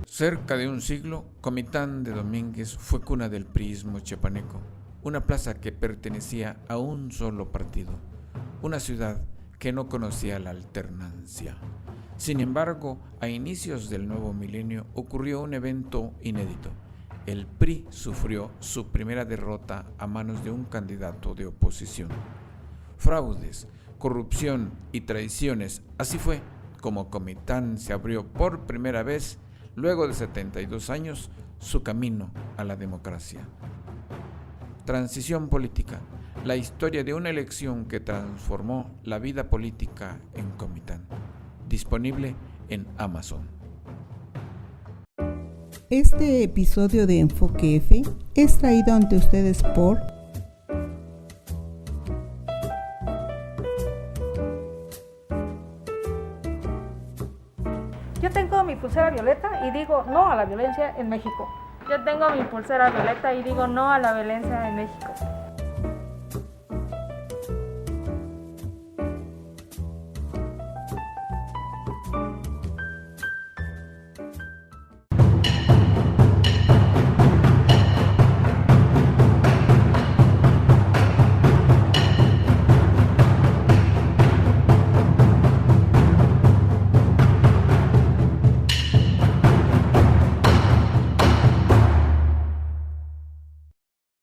Cerca de un siglo, Comitán de Domínguez fue cuna del priismo chiapaneco, una plaza que pertenecía a un solo partido, una ciudad que no conocía la alternancia. Sin embargo, a inicios del nuevo milenio ocurrió un evento inédito. El PRI sufrió su primera derrota a manos de un candidato de oposición. Fraudes, corrupción y traiciones, así fue como Comitán se abrió por primera vez, luego de 72 años, su camino a la democracia. Transición política, la historia de una elección que transformó la vida política en Comitán. Disponible en Amazon. Este episodio de Enfoque F es traído ante ustedes por Yo tengo mi pulsera violeta y digo no a la violencia en México. Yo tengo mi pulsera violeta y digo no a la violencia en México.